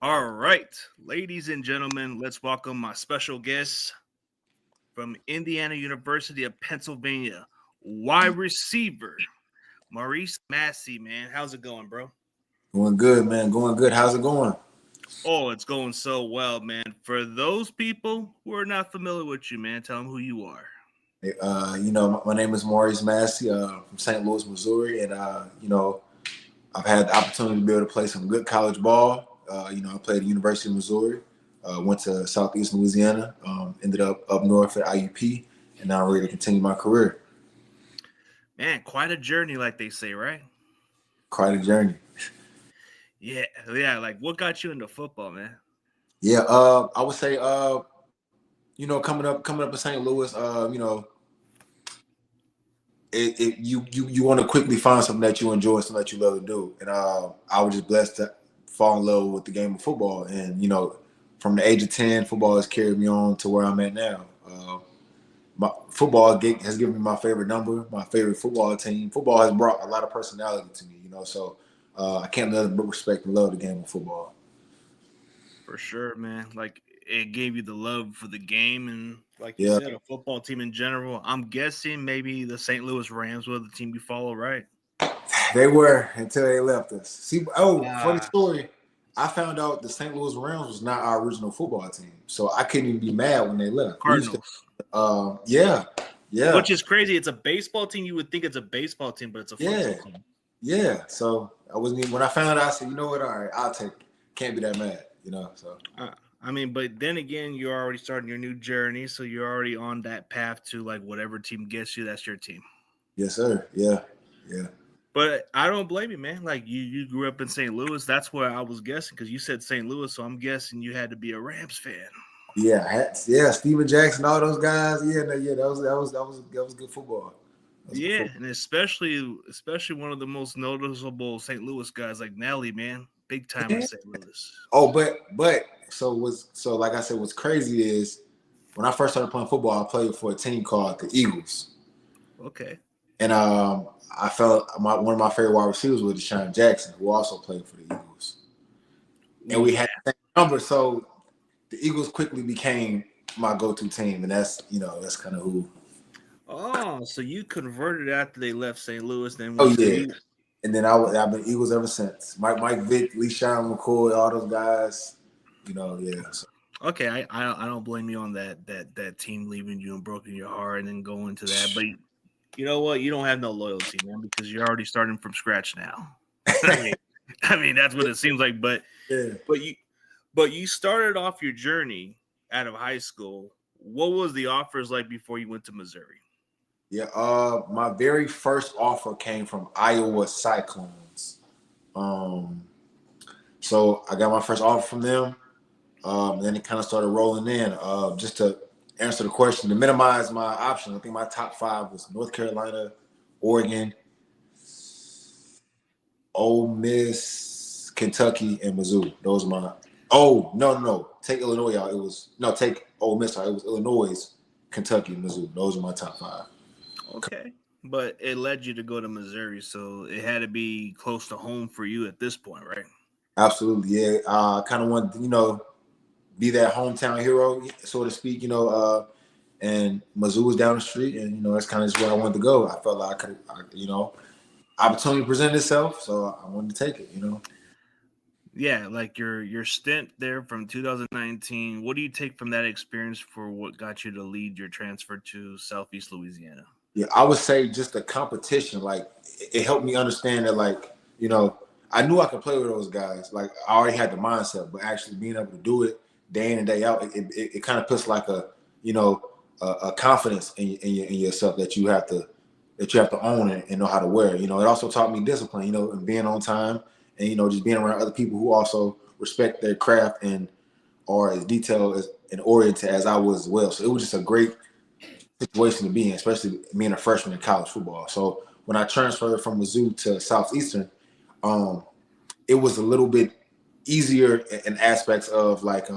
All right, ladies and gentlemen, let's welcome my special guest from Indiana University of Pennsylvania, wide receiver, Maurice Massey, man. How's it going, bro? Going good, man. Going good. How's it going? Oh, it's going so well, man. For those people who are not familiar with you, man, tell them who you are. My name is Maurice Massey from St. Louis, Missouri, and I've had the opportunity to be able to play some good college ball. I played at the University of Missouri, went to Southeast Louisiana, ended up north at IUP, and now I'm ready to continue my career. Man, quite a journey, like they say, right? Quite a journey. Yeah. Like, what got you into football, man? Yeah, I would say, coming up in St. Louis, you want to quickly find something that you enjoy, something that you love to do. And I was just blessed to fall in love with the game of football. And from the age of 10, football has carried me on to where I'm at now. My football has given me my favorite number, my favorite football team. Football has brought a lot of personality to me, so I can't let but respect and love the game of football. For sure, man. Like, it gave you the love for the game and, like you Yeah, said, a football team in general. I'm guessing maybe the St. Louis Rams were the team you follow, right? they were until they left us. See, funny Ah, story. I found out the St. Louis Rams was not our original football team, so I couldn't even be mad when they left. We used to, Cardinals. yeah, yeah, Which is crazy. It's a baseball team. You would think it's a baseball team, but it's a yeah, football team. yeah. So I wasn't even when I found out. I said, you know what? All right, I'll take it. Can't be that mad, So Uh, I mean, but then again, you're already starting your new journey, so you're already on that path to like whatever team gets you, that's your team. yes, sir. Yeah, yeah. But I don't blame you, man. Like you grew up in St. Louis. That's where I was guessing because you said St. Louis, so I'm guessing you had to be a Rams fan. Yeah, Steven Jackson, all those guys. Yeah, that was good football. That was good Yeah, football. and especially one of the most noticeable St. Louis guys like Nelly, man, big time in Yeah. St. Louis. Oh, so like I said, what's crazy is when I first started playing football, I played for a team called the Eagles, Okay. and I felt one of my favorite wide receivers was Deshaun Jackson, who also played for the Eagles, and we Yeah. had the same number, so the Eagles quickly became my go-to team, and that's kind of who. Oh, so you converted after they left St. Louis, then Oh went to yeah, you. and then I've been Eagles ever since. Mike Vick, Lee Sean McCoy, all those guys. Yeah. So, Okay, I don't blame you on that team leaving you and broken your heart and then going to that. But you know what? You don't have no loyalty, man, because you're already starting from scratch now. I mean, I mean that's what it seems like. But yeah. but you but you started off your journey out of high school. What was the offers like before you went to Missouri? Yeah, my very first offer came from Iowa Cyclones. Um, so I got my first offer from them. Then it kind of started rolling in. Just to answer the question, to minimize my options, I think my top five was North Carolina, Oregon, Ole Miss, Kentucky, and Mizzou. Those are my. Oh no! Take Illinois out. It was no take Ole Miss out. It was Illinois, Kentucky, and Mizzou. Those are my top five. Okay. But it led you to go to Missouri, so it had to be close to home for you at this point, right? Absolutely, yeah. I kind of want to, be that hometown hero, so to speak. And Mizzou was down the street, and that's kind of just where I wanted to go. I felt like opportunity presented itself, so I wanted to take it. Yeah, like your stint there from 2019. What do you take from that experience for what got you to lead your transfer to Southeast Louisiana? Yeah, I would say just the competition, like it helped me understand that, like I knew I could play with those guys. Like I already had the mindset, but actually being able to do it day in and day out, it kind of puts like a confidence in yourself that you have to own and know how to wear. It also taught me discipline, and being on time, and just being around other people who also respect their craft and are as detailed and oriented as I was as well. So it was just a great situation to be in, especially being a freshman in college football. So when I transferred from Mizzou to Southeastern, um, it was a little bit easier in aspects of like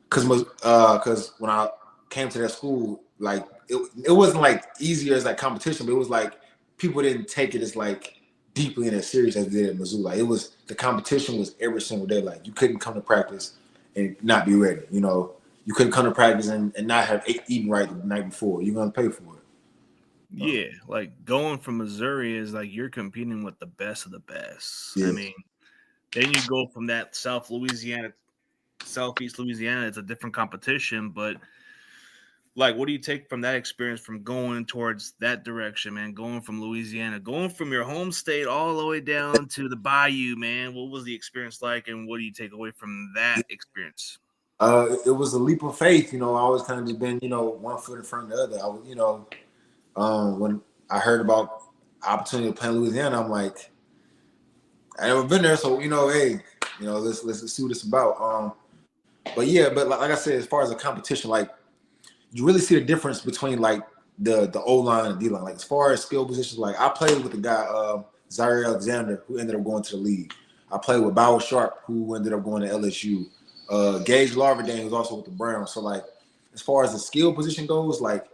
because when I came to that school, like it wasn't like easier as like competition, but it was like people didn't take it as like deeply in that series as they did at Mizzou. Like the competition was every single day. Like you couldn't come to practice and not be ready. You know, you couldn't come to practice and not have eaten right the night before. You're gonna pay for it. Yeah, like going from Missouri is like you're competing with the best of the best. Yeah. I mean, then you go from that Southeast Louisiana, it's a different competition, but like what do you take from that experience from going towards that direction, man? Going from Louisiana, going from your home state all the way down to the Bayou, man. What was the experience like and what do you take away from that experience? It was a leap of faith. You know, I always kind of just been, you know, one foot in front of the other. I was, you know, when I heard about opportunity to play in Louisiana, I'm like, I never been there, so you know, hey, you know, let's see what it's about. But yeah, but like I said, as far as the competition, like you really see the difference between like the O line and D line. Like as far as skill positions, like I played with the guy Zaire Alexander, who ended up going to the league. I played with Bauer Sharp, who ended up going to LSU. Gage Larverdane was also with the Browns. So like, as far as the skill position goes, like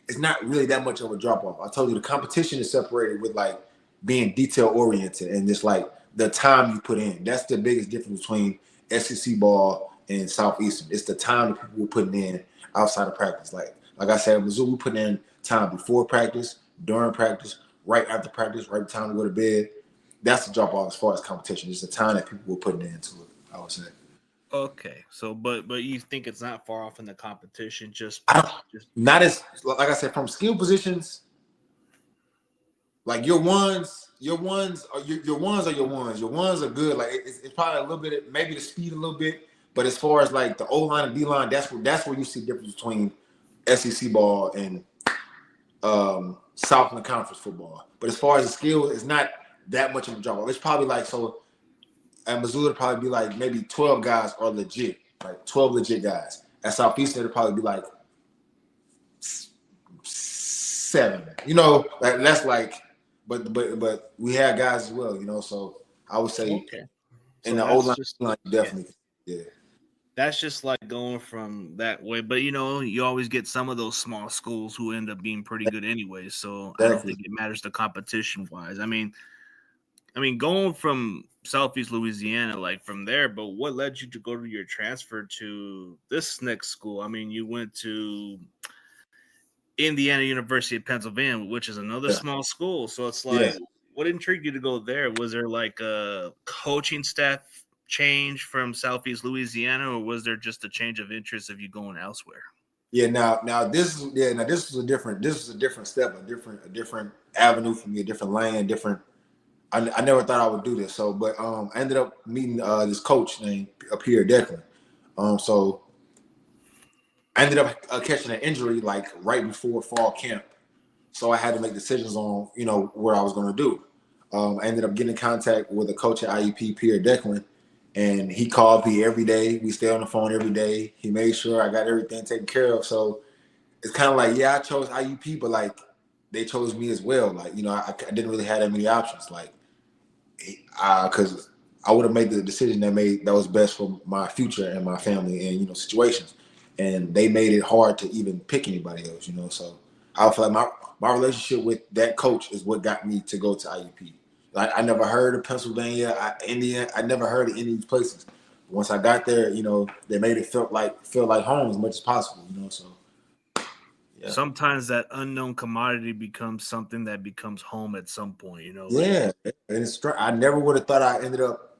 it's not really that much of a drop off. I told you the competition is separated with like being detail oriented and just like the time you put in. That's the biggest difference between SEC ball and Southeastern. It's the time that people were putting in outside of practice. Like I said, Mizzou, we put in time before practice, during practice, right after practice, right time to go to bed. That's the drop off as far as competition. It's the time that people were putting into it, I would say. Okay. So but you think it's not far off in the competition, just Not as like I said, from skill positions, like your ones are your ones are your ones. Your ones are good. Like it's probably a little bit, maybe the speed a little bit, but as far as like the O line and D line, that's where you see the difference between SEC ball and Southland Conference football. But as far as the skill, it's not that much of a drop off. It's probably like so. At Missouri, it'd probably be like maybe 12 guys are legit, like 12 legit guys. At Southeastern, it'd probably be like 7. You know, like that's like, but we had guys as well. You know, so I would say okay. in So the old that's line, just definitely, yeah. that's just like going from that way. But you know, you always get some of those small schools who end up being pretty good anyway. So I don't Exactly. think it matters the competition wise. I mean, going from Southeast Louisiana, like from there, but what led you to go to your transfer to this next school? I mean, you went to Indiana University of Pennsylvania, which is another Yeah. small school. So it's Yeah. like, what intrigued you to go there? Was there like a coaching staff change from Southeast Louisiana, or was there just a change of interest of you going elsewhere? Yeah. Now this is a different step, a different avenue for me, a different lane, different. I never thought I would do this. So, but I ended up meeting this coach named Pierre Declan. So I ended up catching an injury like right before fall camp. So I had to make decisions on, you know, what I was going to do. I ended up getting in contact with a coach at IUP, Pierre Declan, and he called me every day. We stayed on the phone every day. He made sure I got everything taken care of. So it's kind of like, yeah, I chose IUP, but like they chose me as well. Like, you know, I didn't really have that many options. Like, because I would have made the decision that was best for my future and my family and, you know, situations. And they made it hard to even pick anybody else, you know. So I feel like my relationship with that coach is what got me to go to IUP. Like I never heard of Pennsylvania, Indiana. I never heard of any of these places. Once I got there, you know, they made it feel like home as much as possible, you know. So yeah, Sometimes that unknown commodity becomes something that becomes home at some point, you know, like yeah. And I never would have thought I ended up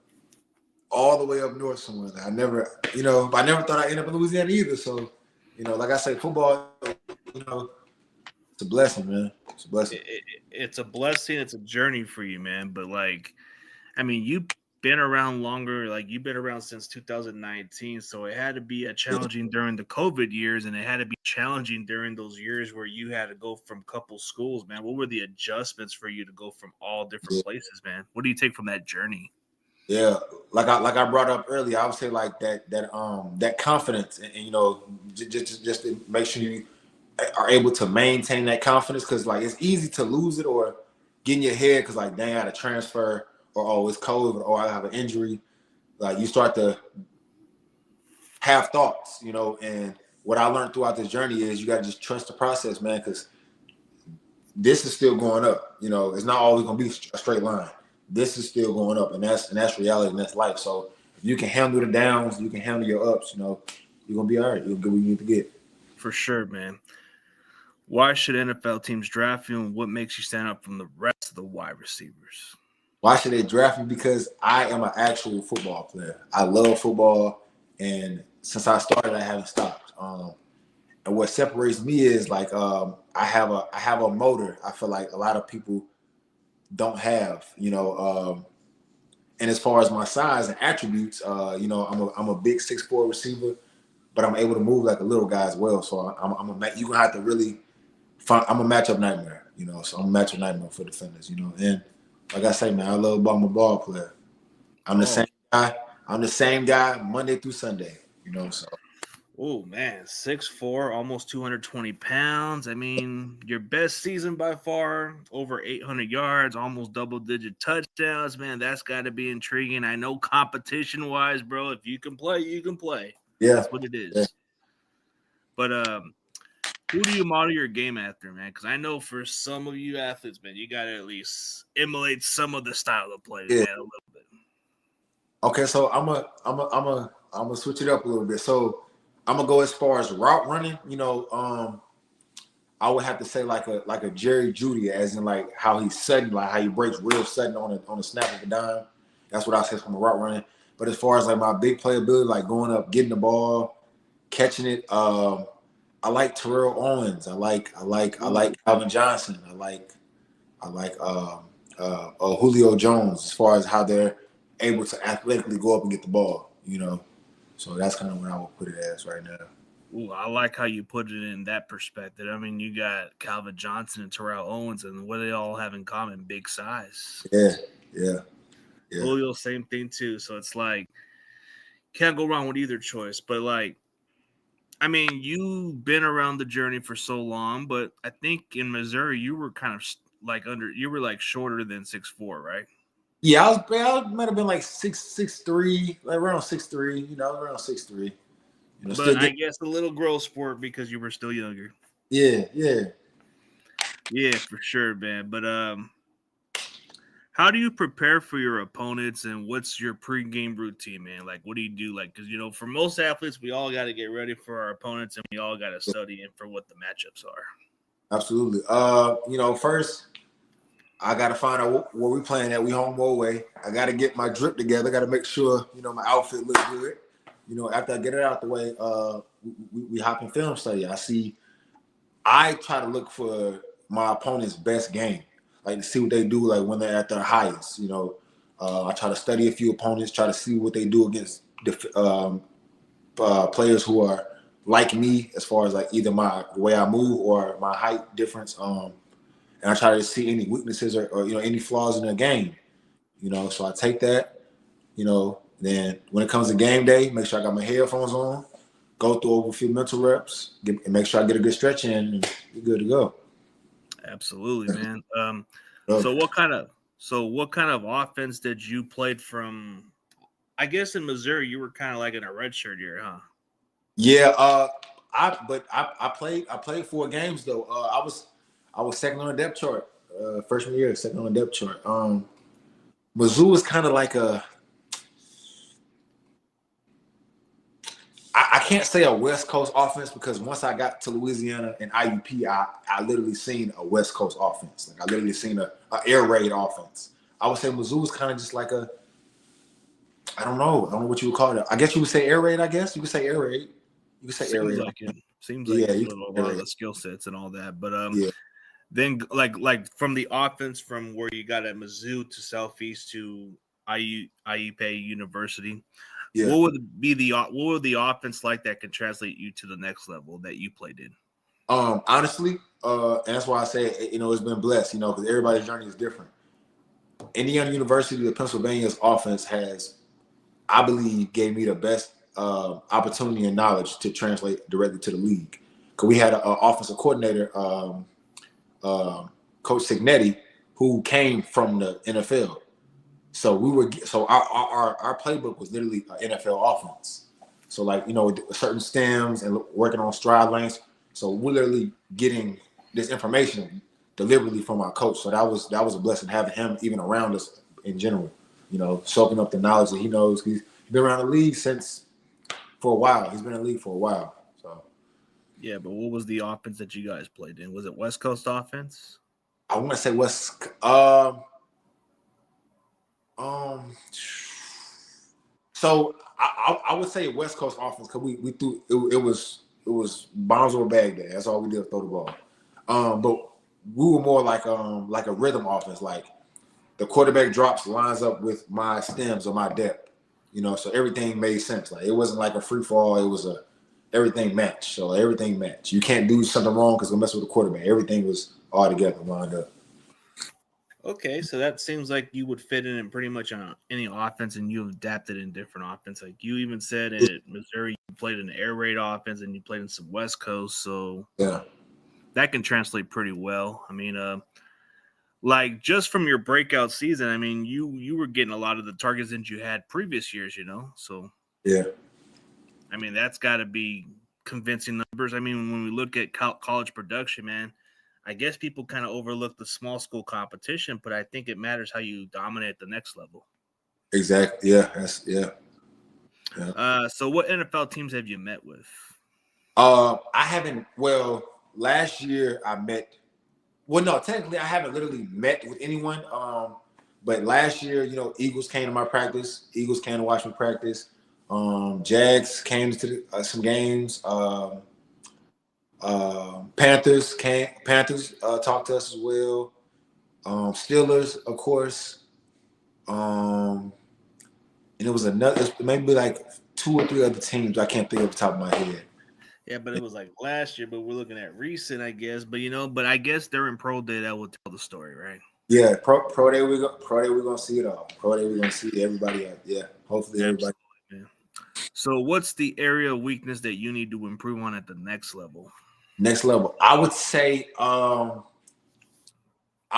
all the way up north somewhere. I never, you know, I never thought I'd end up in Louisiana either. So, you know, like I say, football, you know, it's a blessing, man. It's a blessing. it's a blessing, it's a journey for you, man. But like, I mean, you've been around longer, like you've been around since 2019, so it had to be a Yeah. challenging during the COVID years, and it had to be challenging during those years where you had to go from couple schools, man. What were the adjustments for you to go from all different Yeah. places, man? What do you take from that journey? Yeah, like I brought up earlier, I would say like that confidence, and you know, just to make sure you are able to maintain that confidence, because like it's easy to lose it or get in your head because like dang, I had a transfer, or oh it's COVID, or I have an injury. Like you start to have thoughts, you know. And what I learned throughout this journey is you got to just trust the process, man, because this is still going up. You know, it's not always gonna be a straight line. this is still going up, and that's reality, and that's life. So if you can handle the downs, you can handle your ups. You're gonna be all right. You'll get what you need to get. For sure, man. Why should NFL teams draft you, and what makes you stand out from the rest of the wide receivers? Why should they draft me? Because I am an actual football player. I love football, and since I started, I haven't stopped. And what separates me is like I have a motor. I feel like a lot of people don't have. And as far as my size and attributes, I'm a big 6'4" receiver, but I'm able to move like a little guy as well. So you're gonna have to really find. I'm a matchup nightmare. So I'm a matchup nightmare for defenders. And like I say, man, I love I'm a ball player. I'm the same guy. I'm the same guy Monday through Sunday. So. Oh man, 6'4", almost 220 pounds. I mean, your best season by far, over 800 yards, almost double-digit touchdowns. Man, that's got to be intriguing. I know competition-wise, bro, if you can play, you can play. Yeah, that's what it is. Yeah. But who do you model your game after, man? Because I know for some of you athletes, man, you got to at least emulate some of the style of play, man, a little bit. Okay, so I'm a switch it up a little bit. So I'm gonna go as far as route running. I would have to say like a Jerry Jeudy, as in like how he's sudden, like how he breaks real sudden on a snap of a dime. That's what I say from a route running. But as far as like my big playability, like going up, getting the ball, catching it, I like Terrell Owens. I like Calvin Johnson. I like Julio Jones, as far as how they're able to athletically go up and get the ball. So that's kind of what I would put it as right now. Ooh, I like how you put it in that perspective. I mean, you got Calvin Johnson and Terrell Owens, and what do they all have in common? Big size. Yeah. Julio, same thing too. So it's like, can't go wrong with either choice. But like, I mean, you've been around the journey for so long, but I think in Missouri you were kind of like you were like shorter than 6'4", right? Yeah, I might have been like 6'3", like around 6'3", around 6'3". But I guess a little growth sport because you were still younger. Yeah, for sure, man. But how do you prepare for your opponents, and what's your pregame routine, man? Like, what do you do? Like, because for most athletes, we all got to get ready for our opponents, and we all got to study in for what the matchups are. Absolutely. First I got to find out where we playing at. We home away. I got to get my drip together. Got to make sure my outfit looks good. After I get it out the way, we hop in film study. I try to look for my opponent's best game, like to see what they do, like when they're at their highest. I try to study a few opponents, try to see what they do against players who are like me, as far as like either the way I move or my height difference. And I try to see any weaknesses or any flaws in their game. So I take that. Then when it comes to game day, make sure I got my headphones on, go through over a few mental reps, and make sure I get a good stretch in, and you're good to go. Absolutely, man. So what kind of offense did you play from? I guess in Missouri you were kind of like in a redshirt year, huh? Yeah, I played 4 games though. I was second on the depth chart freshman year, second on the depth chart. Mizzou was kind of like I can't say a West Coast offense, because once I got to Louisiana and IUP, I literally seen a West Coast offense. Like I literally seen a air raid offense. I would say Mizzou was kind of just like I don't know what you would call it. I guess you would say air raid. I guess you could say air raid. You could say air raid. Seems like a lot of the skill sets and all that. But then like from the offense from where you got at Mizzou to Southeast to IUP University. Yeah. What would the offense like that could translate you to the next level that you played in? Honestly, and that's why I say it's been blessed, because everybody's journey is different. Indiana University of Pennsylvania's offense has, I believe, gave me the best opportunity and knowledge to translate directly to the league. Because we had an offensive coordinator, Coach Signetti, who came from the NFL. So our playbook was literally an NFL offense. So like certain stems and working on stride lengths. So we're literally getting this information deliberately from our coach. So that was a blessing having him even around us in general. Soaking up the knowledge that he knows. He's been around the league for a while. He's been in the league for a while. So Yeah, but what was the offense that you guys played in? Was it West Coast offense? I want to say So I would say West Coast offense because we threw it was bombs over Baghdad. That's all we did, throw the ball. But we were more like a rhythm offense. Like the quarterback drops lines up with my stems or my depth. So everything made sense. Like it wasn't like a free fall. It was everything matched. So everything matched. You can't do something wrong because it'll mess with the quarterback. Everything was all together, lined up. Okay, so that seems like you would fit in pretty much on any offense, and you've adapted in different offense. Like you even said at Missouri, you played in the air raid offense, and you played in some West Coast, so Yeah. that can translate pretty well. I mean, like just from your breakout season, I mean, you were getting a lot of the targets that you had previous years, So Yeah. I mean, that's got to be convincing numbers. I mean, when we look at college production, man. I guess people kind of overlook the small school competition, but I think it matters how you dominate the next level. Exactly. Yeah. Yeah. So what NFL teams have you met with? I haven't. Well, last year I met. Well, no, technically I haven't literally met with anyone. But last year, Eagles came to my practice. Eagles came to watch me practice. Jags came to some games. Panthers talked to us as well. Steelers, of course. And it was maybe like 2 or 3 other teams I can't think off the top of my head. Yeah, but it was like last year, but we're looking at recent, I guess. But I guess during Pro Day that will tell the story, right? Yeah, Pro Day we're gonna see it all. Pro Day we're gonna see everybody out. Yeah, hopefully everybody. Absolutely, man. So what's the area of weakness that you need to improve on at the next level? Next level, I would say I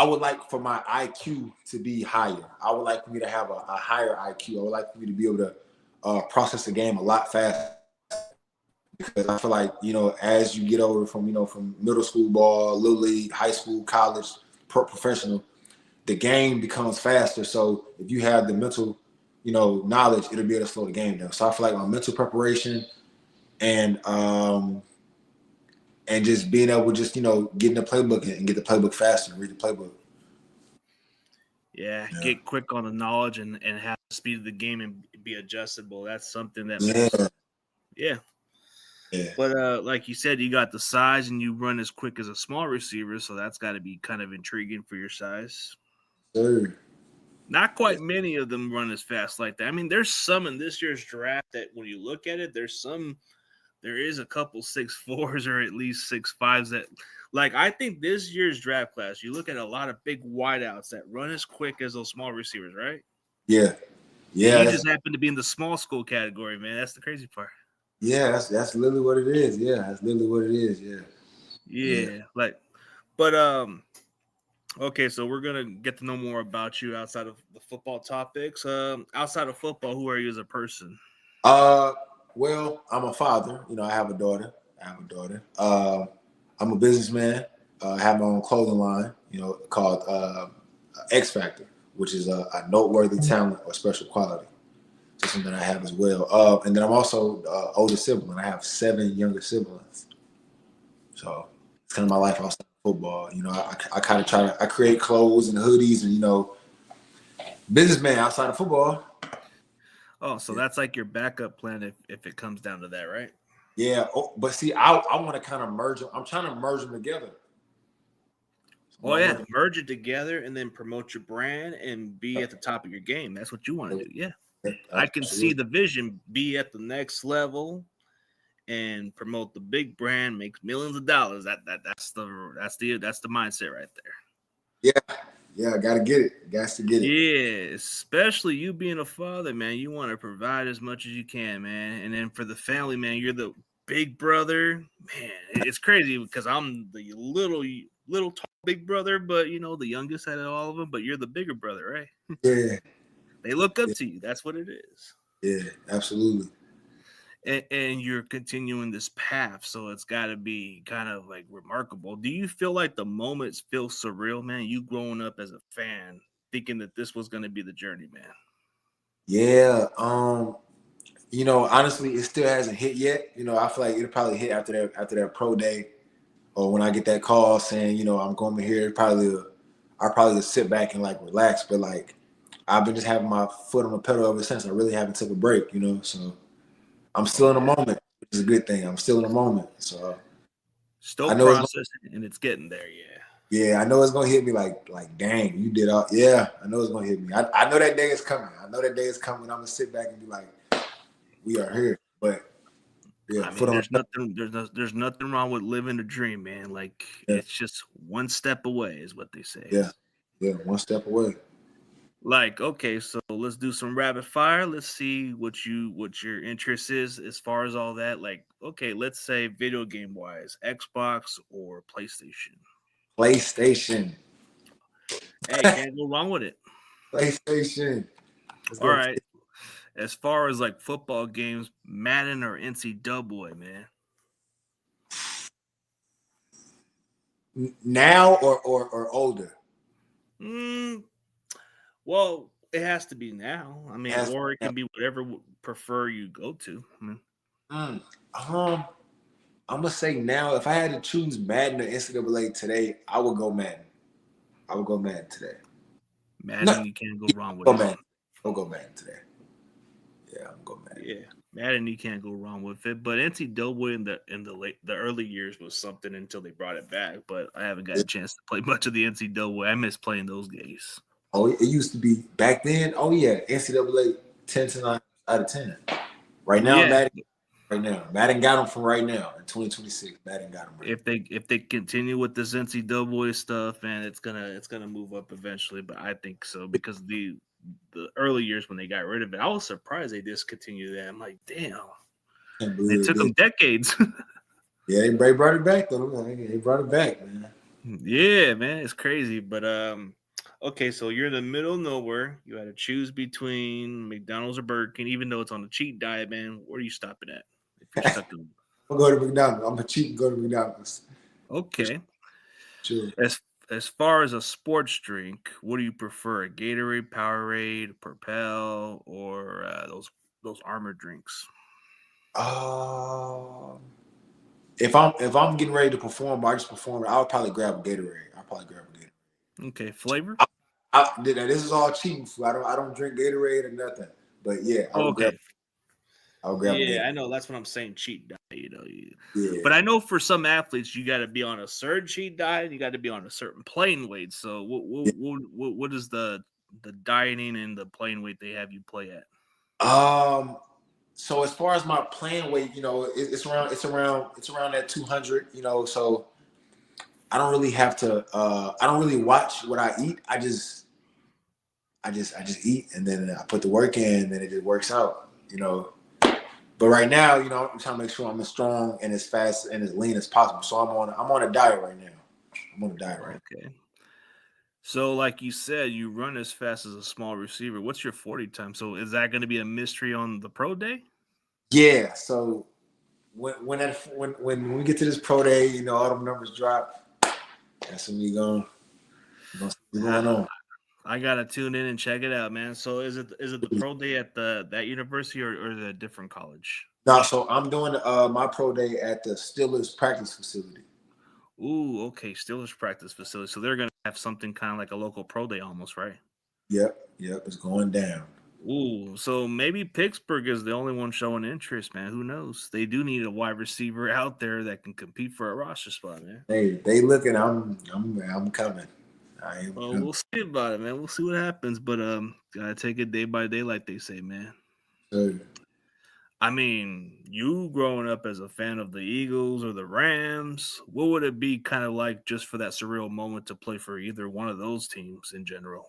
would like for my IQ to be higher. I would like for me to have a higher IQ. I would like for me to be able to process the game a lot faster. Because I feel like, as you get older from middle school ball, little league, high school, college, professional, the game becomes faster. So if you have the mental, knowledge, it'll be able to slow the game down. So I feel like my mental preparation and just being able to just, get in the playbook and get the playbook faster and read the playbook. Yeah, get quick on the knowledge and have the speed of the game and be adjustable. That's something that Yeah. But like you said, you got the size and you run as quick as a small receiver, so that's got to be kind of intriguing for your size. Sure. Not quite many of them run as fast like that. I mean, there's some in this year's draft that when you look at it, there is a couple 6'4" or at least 6'5" that, like, I think this year's draft class, you look at a lot of big wideouts that run as quick as those small receivers, right? Yeah. Yeah. And you just happen to be in the small school category, man. That's the crazy part. Yeah, that's literally what it is. Yeah, that's literally what it is. Yeah. Yeah. Okay, so we're gonna get to know more about you outside of the football topics. Outside of football, who are you as a person? Well, I'm a father. I have a daughter. I'm a businessman. I have my own clothing line. Called X Factor, which is a noteworthy talent or special quality. So something I have as well. And then I'm also older sibling. I have 7 younger siblings. So it's kind of my life outside of football. I kind of I create clothes and hoodies and, businessman outside of football. Oh, so that's like your backup plan if it comes down to that, right? Yeah. But see, I want to kind of merge them. I'm trying to merge them together. Oh, yeah. Merge it together and then promote your brand and be at the top of your game. That's what you want to do. Yeah. I can see the vision, be at the next level and promote the big brand, makes millions of dollars. That's the mindset right there. Yeah, I gotta get it. Got to get it. Yeah, especially you being a father, man. You want to provide as much as you can, man. And then for the family, man, you're the big brother. Man, it's crazy because I'm the little tall big brother, but the youngest out of all of them. But you're the bigger brother, right? Yeah. They look up to you. That's what it is. Yeah, absolutely. And you're continuing this path, so it's got to be kind of like remarkable. Do you feel like the moments feel surreal, man? You growing up as a fan, thinking that this was going to be the journey, man? Yeah. Honestly, it still hasn't hit yet. I feel like it'll probably hit after that pro day, or when I get that call saying, I'm going here. I'll probably just sit back and like relax. But like, I've been just having my foot on the pedal ever since. I really haven't took a break, So I'm still in the moment, which is a good thing. I'm still in the moment. So Still I know processing, and it's getting there. Yeah. Yeah, I know it's gonna hit me like dang, you did all. Yeah, I know it's gonna hit me. I know that day is coming. I know that day is coming. I'm gonna sit back and be like, we are here. But yeah, I mean, there's nothing wrong with living a dream, man. Like yeah, it's just one step away, is what they say. yeah, one step away. Like, okay, so let's do some rapid fire. Let's see what your interest is as far as all that. Like, okay, let's say video game wise, Xbox or PlayStation. PlayStation. Hey, can't go wrong with it. PlayStation. Let's All go. right. As far as like football games, Madden or NCAA, man. Now or older? Well, it has to be now. I mean, Yes. or it can be whatever prefer you go to. I mean, I'm gonna say now. If I had to choose Madden or NCAA today, I would go Madden. I would go Madden today. No, Madden, you can't go wrong with go it. Madden. I'll go Madden today. Yeah, I'm going Madden. Yeah, Madden, you can't go wrong with it. But NCAA the early years was something until they brought it back. But I haven't got a chance to play much of the NCAA. I miss playing those games. Oh, it used to be back then. Oh yeah, NCAA 10 to 9 out of 10. Right now, Yeah, Madden got them from right now in 2026. Madden got them. Right if they continue with this NCAA stuff, and it's gonna move up eventually. But I think so because the early years when they got rid of it, I was surprised they discontinued that. I'm like, damn, it took them decades. Yeah, they brought it back though. They brought it back, man. Yeah, man, it's crazy. But okay, so you're in the middle of nowhere. You had to choose between McDonald's or Burger King, even though it's on a cheat diet, man. Where are you stopping at if you're stuck in? I'll go to McDonald's. I'm a cheat and go to McDonald's. Okay. Sure. As far as a sports drink, what do you prefer? A Gatorade, Powerade, Propel, or those armored drinks? If I'm getting ready to perform, I just perform. I'll probably grab a Gatorade. Okay, flavor. This is all cheating food. I don't drink Gatorade or nothing. But yeah, Okay. I'll grab a Yeah, Gatorade. I know. That's what I'm saying. Cheat diet, Yeah. But I know for some athletes, you got to be on a certain cheat diet. You got to be on a certain playing weight. So, what is the dieting and the playing weight they have you play at? So as far as my playing weight, it's around that 200. So I don't really have to. I don't really watch what I eat. I just eat, and then I put the work in, and then it just works out. But right now, I'm trying to make sure I'm as strong and as fast and as lean as possible. So I'm on a diet right now. I'm on a diet right now. Okay. So, like you said, you run as fast as a small receiver. What's your 40 time? So, is that going to be a mystery on the pro day? Yeah. So when we get to this pro day, all them numbers drop. That's when we going on. I gotta tune in and check it out, man. So is it the pro day at that university or is it a different college? No, so I'm doing my pro day at the Steelers practice facility. Ooh, okay, Steelers practice facility. So they're gonna have something kind of like a local pro day, almost, right? Yep, it's going down. Ooh, so maybe Pittsburgh is the only one showing interest, man. Who knows? They do need a wide receiver out there that can compete for a roster spot, man. Hey, they looking. I'm coming. Well, we'll see about it, man. We'll see what happens, but gotta take it day by day, like they say, man. Sure. I mean, you growing up as a fan of the Eagles or the Rams, what would it be kind of like just for that surreal moment to play for either one of those teams in general?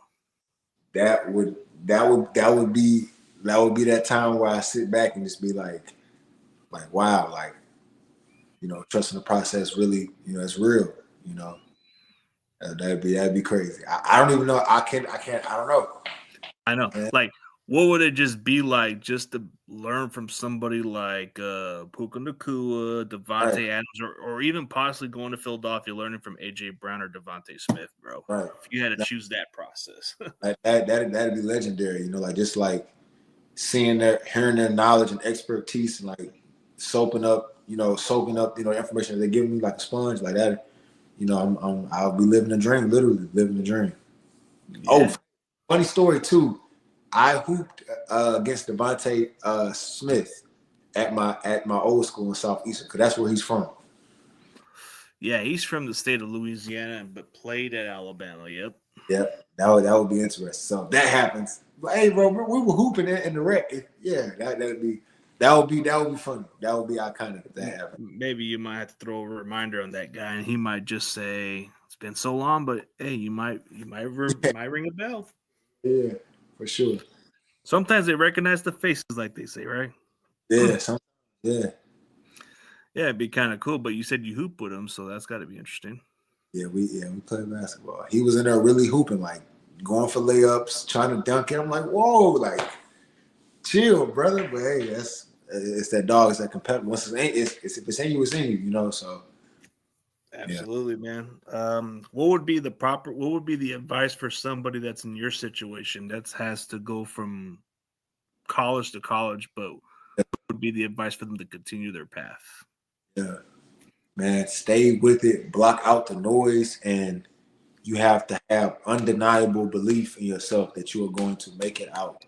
That would be that time where I sit back and just be like wow, trusting the process really, it's real, that'd be crazy. I don't even know. I don't know. I know. Man. Like, What would it just be like just to learn from somebody like Puka Nacua, Right, Devontae Adams, or even possibly going to Philadelphia, learning from AJ Brown or Devontae Smith, bro? right. If you had to choose that process. Like that'd be legendary. You know, like just like seeing hearing their knowledge and expertise, and like soaking up, information that they give me like a sponge, like that. You know, I'll be living a dream, literally living a dream. Oh, Yeah. funny story too. I hooped against Devontae Smith at my old school in Southeastern, because that's where he's from. Yeah, he's from the state of Louisiana, but played at Alabama. Yep. Yep, that would be interesting. So if that happens, but hey, bro, we were hooping in the rec. Yeah, that would be funny. That would be iconic if that happened. Maybe you might have to throw a reminder on that guy, and he might just say, "It's been so long," but hey, might ring a bell. Yeah, for sure. Sometimes they recognize the faces, like they say, right? Yeah, yeah, Yeah, it'd be kind of cool. But you said you hoop with him, so that's got to be interesting. we played basketball. He was in there really hooping, like going for layups, trying to dunk it. I'm like, whoa, like chill, brother. But hey, it's that dog. It's that competitive. Once it's if it's in you, it's in you. You know. So yeah. Absolutely, man. What would be the advice for somebody that's in your situation that has to go from college to college, but what would be the advice for them to continue their path? Yeah. Man, stay with it, block out the noise, and you have to have undeniable belief in yourself that you are going to make it out.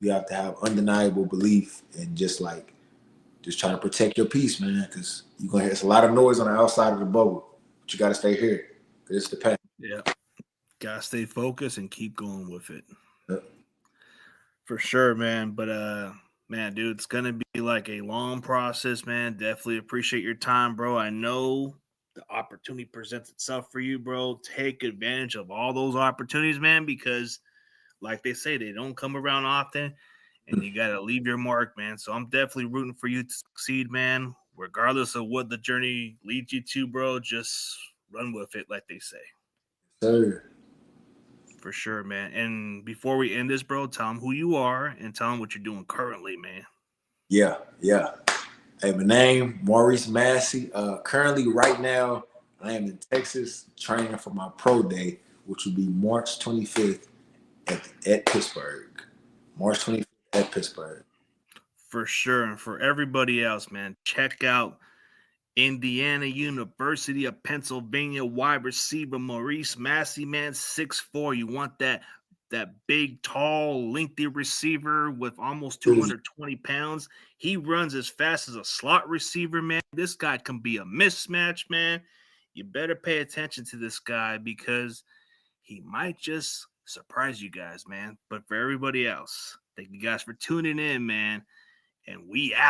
You have to have undeniable belief, and just try to protect your peace, man, because you're gonna hear it's a lot of noise on the outside of the bubble, but you got to stay here. 'Cause it's the path. Yeah, gotta stay focused and keep going with it. Yeah. For sure, man. But man, dude, it's gonna be like a long process, man. Definitely appreciate your time, bro. I know the opportunity presents itself for you, bro. Take advantage of all those opportunities, man, because like they say, they don't come around often, and you gotta leave your mark, man. So I'm definitely rooting for you to succeed, man. Regardless of what the journey leads you to, bro, just run with it, like they say. Sir. For sure, man. And before we end this, bro, tell them who you are and tell them what you're doing currently, man. Yeah, yeah. Hey, my name Maurice Massey. Currently, right now, I am in Texas training for my pro day, which will be March 25th at Pittsburgh. March 25th at Pittsburgh. For sure. And for everybody else, man, check out Indiana University of Pennsylvania wide receiver Maurice Massey, man, 6'4". You want that big, tall, lengthy receiver with almost 220 pounds. He runs as fast as a slot receiver, man. This guy can be a mismatch, man. You better pay attention to this guy because he might just surprise you guys, man. But for everybody else, thank you guys for tuning in, man. And we out.